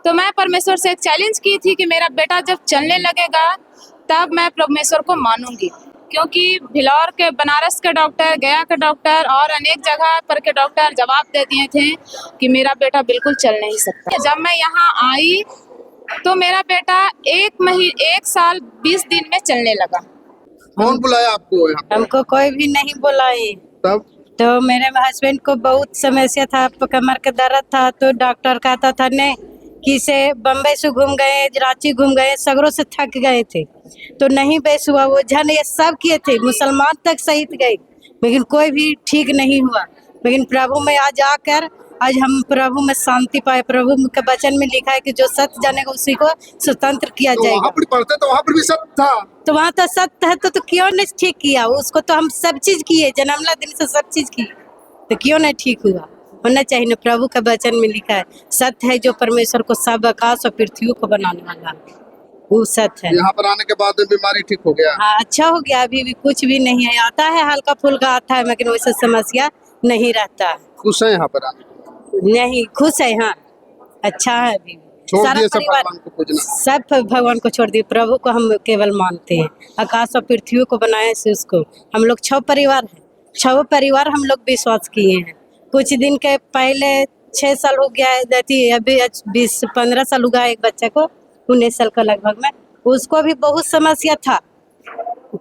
तो मैं परमेश्वर से एक चैलेंज की थी कि मेरा बेटा जब चलने लगेगा तब मैं परमेश्वर को मानूंगी, क्योंकि भिलौर के, बनारस के डॉक्टर, गया के डॉक्टर और अनेक जगह पर के डॉक्टर जवाब दे दिए थे कि मेरा बेटा बिल्कुल चल नहीं सकता। जब मैं यहाँ आई तो मेरा बेटा 1 साल 20 दिन में चलने लगा। कौन बुलाया आपको यहाँ पे? हमको कोई भी नहीं बुलाई। तब तो मेरे हस्बैंड को बहुत समस्या था, कमर का दर्द था, तो डॉक्टर कहता था नहीं कि से बम्बई से घूम गए, रांची घूम गए, सगरों से थक गए थे, तो नहीं बेस हुआ। वो जन ये सब किए थे, मुसलमान तक सहित गए, लेकिन कोई भी ठीक नहीं हुआ। लेकिन प्रभु में आज आकर आज हम प्रभु में शांति पाए। प्रभु के वचन में लिखा है कि जो सत्य जानेगा उसी को स्वतंत्र किया तो जाएगा। वहाँ पर पढ़ते तो वहाँ पर भी सत्य था। तो वहाँ तो सत्य है, तो क्यों नहीं ठीक किया उसको? तो हम सब चीज किए, जन्मला दिन से सब चीज की, तो क्यों नहीं ठीक हुआ? होना चाहिए ना। प्रभु का वचन में लिखा है सत्य है जो परमेश्वर को सब आकाश और पृथ्वी को बनाने वाला है, वो सत्य है। यहाँ पर आने के बाद में बीमारी ठीक हो गया? हाँ, अच्छा हो गया। अभी भी कुछ भी नहीं है, आता है हल्का फुल्का आता है, लेकिन वैसे समस्या नहीं रहता है। खुश है यहाँ पर आने? नहीं, खुश है। हाँ, अच्छा है। अभी छोड़ सारा दिए सब परिवार भगवान को पूजना? सब भगवान को छोड़ दिए, प्रभु को हम केवल मानते हैं। आकाश और पृथ्वी को बनाए से उसको। हम लोग 6 परिवार है, 6 परिवार हम लोग विश्वास किए हैं। कुछ दिन के पहले 6 साल हो गया है, अभी 20-15 साल हुआ है एक बच्चे को, 19 साल का लगभग में। उसको भी बहुत समस्या था,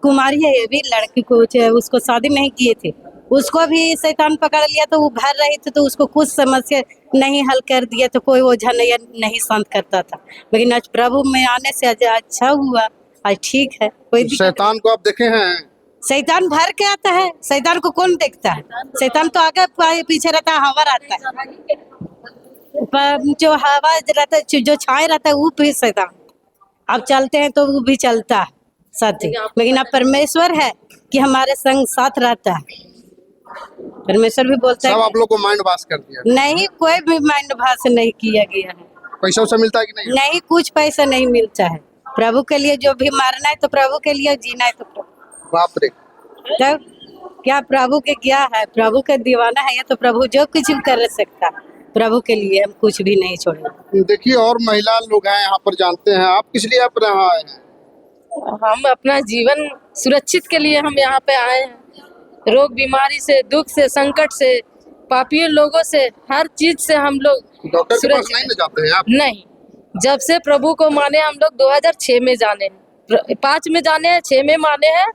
कुमारी है ये भी, लड़की को उसको शादी नहीं किए थे, उसको भी शैतान पकड़ लिया। तो वो भर रही थी, तो उसको कुछ समस्या नहीं हल कर दिया, तो कोई ओझा नहीं शांत करता था। लेकिन आज प्रभु में आने से आज अच्छा हुआ, आज ठीक है। कोई शैतान को आप देखे हैं? शैतान भर के आता है, शैतान को कौन देखता है? शैतान तो आगे पीछे रहता है, हवा रहता है, पर जो हवा रहता है, जो छाए रहता है, वो भी शैतान। अब चलते हैं तो वो भी चलता है साथ ही, लेकिन अब परमेश्वर है कि हमारे संग साथ रहता है। परमेश्वर भी बोलता है सब आप लोग को माइंड वाश कर दिया? नहीं, कोई भी माइंड भाष नहीं किया गया है। पैसा वैसा मिलता है कि नहीं? नहीं, कुछ पैसा नहीं मिलता है। प्रभु के लिए जो भी मारना है तो प्रभु के लिए, जीना है तो प्रभु। बाप रे, तब क्या प्रभु के क्या है? प्रभु के दीवाना है ये, तो प्रभु जो कुछ भी कर सकता है। प्रभु के लिए हम कुछ भी नहीं छोड़ेंगे। देखिए और महिला लोग हैं यहाँ पर, जानते हैं आप किस लिए आप यहाँ आए हैं? हम अपना जीवन सुरक्षित के लिए हम यहाँ पे आए हैं। रोग बीमारी से, दुख से, संकट से, पापियों लोगों से, हर चीज से हम लोग डॉक्टर के पास सुरक्षित नहीं ना जाते हैं आप? नहीं, जब से प्रभु को माने हम लोग 2006 में जाने, 5 में जाने हैं, 6 में माने हैं,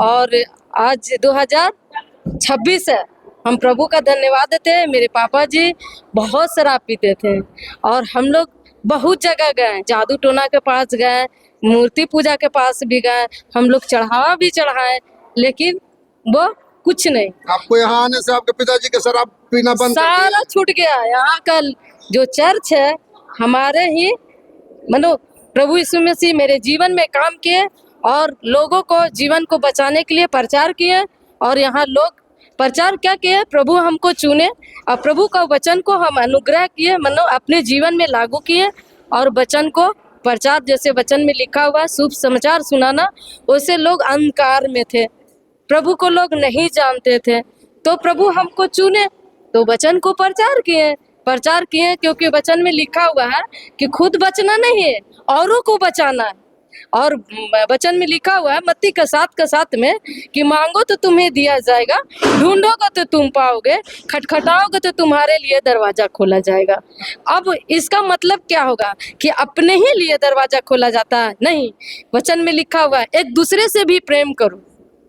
और आज 2026 है। हम प्रभु का धन्यवाद देते हैं। मेरे पापा जी बहुत शराब पीते थे और हम लोग बहुत जगह गए, जादू टोना के पास गए, मूर्ति पूजा के पास भी गए, हम लोग चढ़ावा भी चढ़ाए, लेकिन वो कुछ नहीं। आपको यहाँ आने से आपके पिताजी के शराब पीना बंद कर दिया? सारा छूट गया। यहाँ का जो चर्च है हमारे ही मनो प्रभु यीशु मसीह मेरे जीवन में काम किए और लोगों को जीवन को बचाने के लिए प्रचार किए, और यहाँ लोग प्रचार क्या किए, प्रभु हमको चुने और प्रभु का वचन को हम अनुग्रह किए, मनो अपने जीवन में लागू किए और वचन को प्रचार, जैसे वचन में लिखा हुआ है शुभ समाचार सुनाना, वैसे लोग अंधकार में थे, प्रभु को लोग नहीं जानते थे, तो प्रभु हमको चुने तो वचन को प्रचार किए, क्योंकि वचन में लिखा हुआ है कि खुद बचना नहीं है, औरों को बचाना है। और वचन में लिखा हुआ है मत्ती का 7 में कि मांगो तो तुम्हें दिया जाएगा, ढूंढोगे तो तुम पाओगे, खटखटाओगे तो तुम्हारे लिए दरवाजा खोला जाएगा। अब इसका मतलब क्या होगा कि अपने ही लिए दरवाजा खोला जाता है? नहीं, वचन में लिखा हुआ है एक दूसरे से भी प्रेम करो।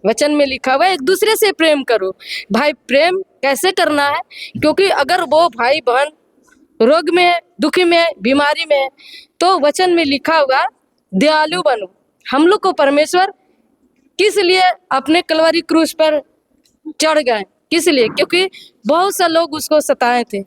वचन में लिखा हुआ है एक दूसरे से प्रेम करो। भाई प्रेम कैसे करना है? क्योंकि अगर वो भाई बहन रोग में, दुखी में, बीमारी में, तो वचन में लिखा हुआ दयालु बनो। हम लोग को परमेश्वर किस लिए अपने कलवरी क्रूस पर चढ़ गए? किस लिए? क्योंकि बहुत से लोग उसको सताए थे,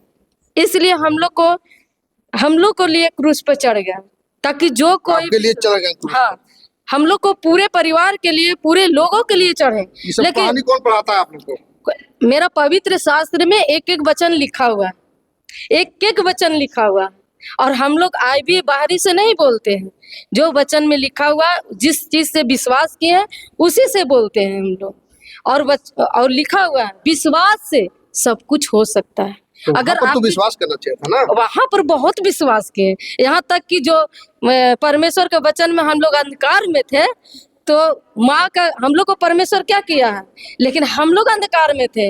इसलिए हम लोग को लिए क्रूस पर चढ़ गए, ताकि जो कोई आपके लिए चढ़ गए क्रूस? हाँ, हम लोग को पूरे परिवार के लिए, पूरे लोगों के लिए चढ़े। ये सब कहानी कौन पढ़ाता है आप लोग को? मेरा पवित्र शास्त्र में एक एक वचन लिखा हुआ है, एक एक वचन लिखा हुआ है, और हम लोग आए भी बाहरी से नहीं बोलते हैं। जो वचन में लिखा हुआ, जिस चीज से विश्वास किए हैं उसी से बोलते हैं हम लोग। और लिखा हुआ है विश्वास से सब कुछ हो सकता है। तो वहाँ अगर पर तो आप विश्वास करना चाहिए था ना। वहां पर बहुत विश्वास किए, यहाँ तक कि जो परमेश्वर के वचन में हम लोग अंधकार में थे, तो माँ का हम लोग को परमेश्वर क्या किया है, लेकिन हम लोग अंधकार में थे।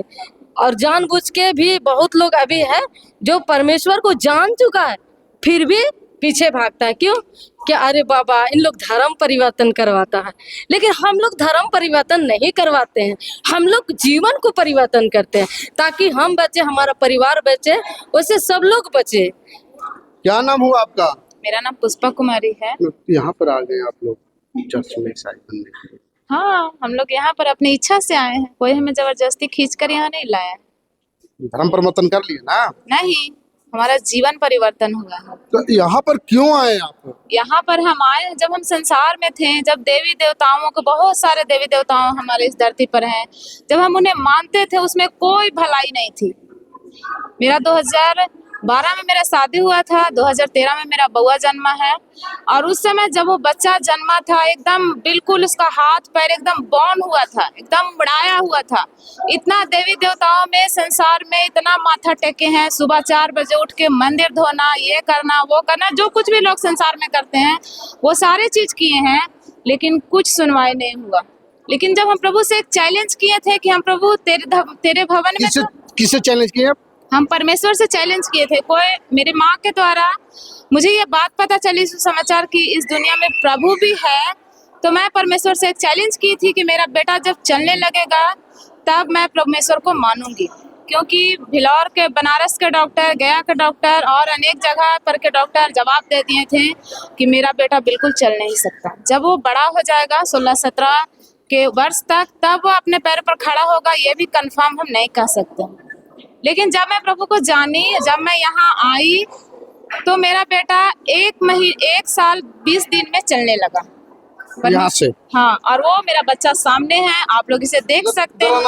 और जानबूझ के भी बहुत लोग अभी है जो परमेश्वर को जान चुका है फिर भी पीछे भागता है। क्यों? कि अरे बाबा इन लोग धर्म परिवर्तन करवाता है, लेकिन हम लोग धर्म परिवर्तन नहीं करवाते हैं, हम लोग जीवन को परिवर्तन करते हैं ताकि हम बचे, हमारा परिवार बचे, वैसे सब लोग बचे। क्या नाम हुआ आपका? मेरा नाम पुष्पा कुमारी है। यहाँ पर आ गए आप लोग चर्च में ईसाई बनने के लिए? हाँ, हम लोग यहाँ पर अपनी इच्छा से आए हैं, कोई हमें जबरदस्ती खींच कर यहाँ नहीं लाया। धर्म परिवर्तन कर लिए ना? नहीं, हमारा जीवन परिवर्तन हुआ है। तो यहाँ पर क्यों आए आप? यहाँ पर हम आए हैं जब हम संसार में थे, जब देवी देवताओं को, बहुत सारे देवी देवताओं हमारे इस धरती पर हैं, जब हम उन्हें मानते थे उसमें कोई भलाई नहीं थी। मेरा 2012 में मेरा शादी हुआ था, 2013 में मेरा बउआ जन्मा है। और उस समय जब वो बच्चा जन्मा था, एकदम बिल्कुल उसका हाथ पैर एकदम बौन हुआ था, एकदम बढ़ाया हुआ था। इतना देवी देवताओं में, संसार में इतना माथा टेके हैं, सुबह 4 बजे उठ के मंदिर धोना, ये करना वो करना, जो कुछ भी लोग संसार में करते हैं वो सारे चीज किए हैं, लेकिन कुछ सुनवाई नहीं हुआ। लेकिन जब हम प्रभु से एक चैलेंज किए थे कि हम प्रभु तेरे भवन में, किससे चैलेंज किए? हम परमेश्वर से चैलेंज किए थे। कोई मेरी माँ के द्वारा मुझे ये बात पता चली सुसमाचार की इस दुनिया में प्रभु भी है, तो मैं परमेश्वर से एक चैलेंज की थी कि मेरा बेटा जब चलने लगेगा तब मैं परमेश्वर को मानूंगी। क्योंकि भिलौर के, बनारस के डॉक्टर, गया के डॉक्टर और अनेक जगह पर के डॉक्टर जवाब दे दिए थे कि मेरा बेटा बिल्कुल चल नहीं सकता। जब वो बड़ा हो जाएगा 16-17 के वर्ष तक, तब वो अपने पैर पर खड़ा होगा, ये भी कंफर्म हम नहीं कह सकते। लेकिन जब मैं प्रभु को जानी, जब मैं यहाँ आई, तो मेरा बेटा 1 साल 20 दिन में चलने लगा यहाँ से। हाँ, और वो मेरा बच्चा सामने है, आप लोग इसे देख सकते हैं।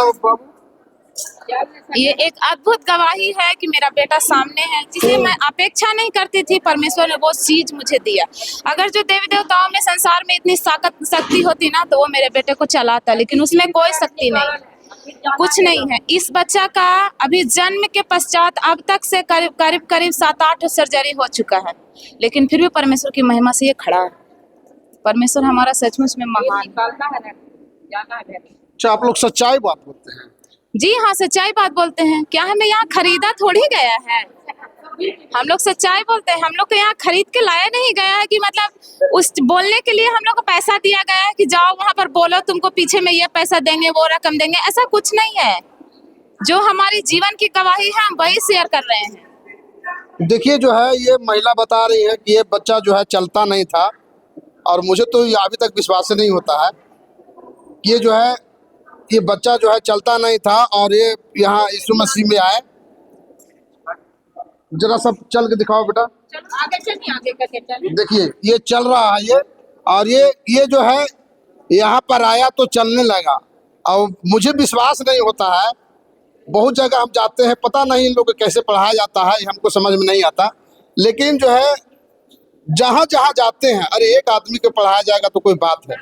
ये एक अद्भुत गवाही है कि मेरा बेटा सामने है, जिसे मैं अपेक्षा नहीं करती थी, परमेश्वर ने वो चीज मुझे दिया। अगर जो देवी देवताओं में, संसार में इतनी शक्ति होती ना, तो वो मेरे बेटे को चलाता, लेकिन उसमें कोई शक्ति नहीं, कुछ नहीं है। इस बच्चा का अभी जन्म के पश्चात अब तक से करीब 7-8 सर्जरी हो चुका है, लेकिन फिर भी परमेश्वर की महिमा से ये खड़ा है। परमेश्वर हमारा सचमुच में महान है। अच्छा, आप लोग सच्चाई बात बोलते हैं? जी हाँ, सच्चाई बात बोलते हैं। क्या हमें यहाँ खरीदा थोड़ी गया है, हम लोग सच्चाई बोलते हैं। हम लोग को यहाँ खरीद के लाया नहीं गया है कि मतलब उस बोलने के लिए हम लोग को पैसा दिया गया है कि जाओ वहाँ पर बोलो, तुमको पीछे में ये पैसा देंगे, वो रकम देंगे, ऐसा कुछ नहीं है। जो हमारी जीवन की गवाही है हम वही शेयर कर रहे हैं। देखिए, जो है ये महिला बता रही है कि ये बच्चा जो है चलता नहीं था, और मुझे तो अभी तक विश्वास नहीं होता है कि ये जो है, ये बच्चा जो है चलता नहीं था और ये यहाँ यीशु मसीह में आए। जरा सब चल के दिखाओ बेटा, आगे चलिए, आगे करके चलिए। देखिए ये चल रहा है ये, और ये जो है यहाँ पर आया तो चलने लगा। और मुझे विश्वास नहीं होता है, बहुत जगह हम जाते हैं, पता नहीं इन लोग को कैसे पढ़ाया जाता है, हमको समझ में नहीं आता। लेकिन जो है जहाँ जहाँ जाते हैं, अरे एक आदमी को पढ़ाया जाएगा तो कोई बात है,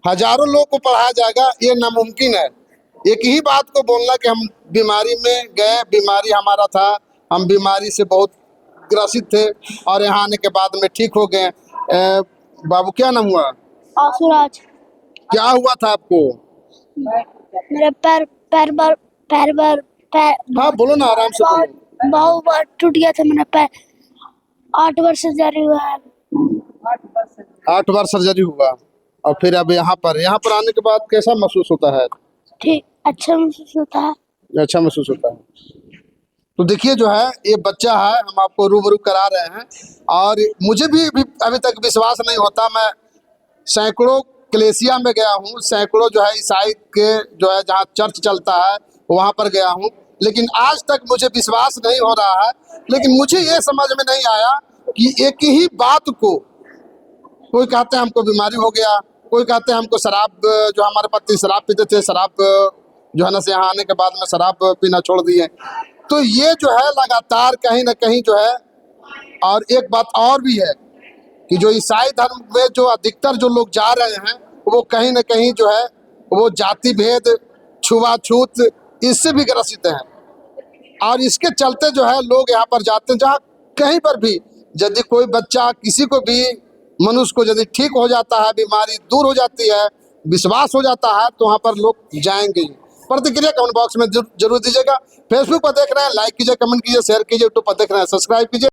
हजारों लोग को पढ़ाया जाएगा ये नामुमकिन है। एक ही बात को बोलना कि हम बीमारी में गए, बीमारी हमारा था, हम बीमारी से बहुत ग्रसित थे और यहाँ आने के बाद में ठीक हो गए। बाबू क्या नाम हुआ? आसुराज। क्या हुआ था आपको? मेरा पैर हाँ बोलो ना, आराम से बोलो। बहुत टूट गया था मेरा पैर। 8 बार सर्जरी हुआ है। 8 बार सर्जरी हुआ, और फिर अब यहाँ पर आने के बाद कैसा महसूस होता है? ठीक, अच्छा महसूस होता है। अच्छा महसूस होता है। तो देखिए जो है ये बच्चा है, हम आपको रूबरू करा रहे हैं, और मुझे भी अभी तक विश्वास नहीं होता। मैं सैकड़ों कलेसिया में गया हूँ, सैकड़ों जो है ईसाई के जो है जहाँ चर्च चलता है वहाँ पर गया हूँ, लेकिन आज तक मुझे विश्वास नहीं हो रहा है। लेकिन मुझे ये समझ में नहीं आया कि एक ही बात को, कोई कहते हैं हमको बीमारी हो गया, कोई कहते हैं हमको शराब, जो हमारे पति शराब पीते थे, शराब जो है ना से यहाँ आने के बाद में शराब पीना छोड़ दिए। तो ये जो है लगातार कहीं ना कहीं जो है, और एक बात और भी है कि जो ईसाई धर्म में जो अधिकतर जो लोग जा रहे हैं वो कहीं ना कहीं जो है वो जाति भेद, छुआछूत, इससे भी ग्रसित हैं। और इसके चलते जो है लोग यहाँ पर जाते हैं। जहाँ कहीं पर भी यदि कोई बच्चा किसी को भी मनुष्य को यदि ठीक हो जाता है, बीमारी दूर हो जाती है, विश्वास हो जाता है, तो वहाँ पर लोग जाएंगे। प्रतिक्रिया कमेंट बॉक्स में जरूर दीजिएगा। फेसबुक पर देख रहे हैं लाइक कीजिए, कमेंट कीजिए, शेयर कीजिए। यूट्यूब पर देख रहे हैं सब्सक्राइब कीजिए।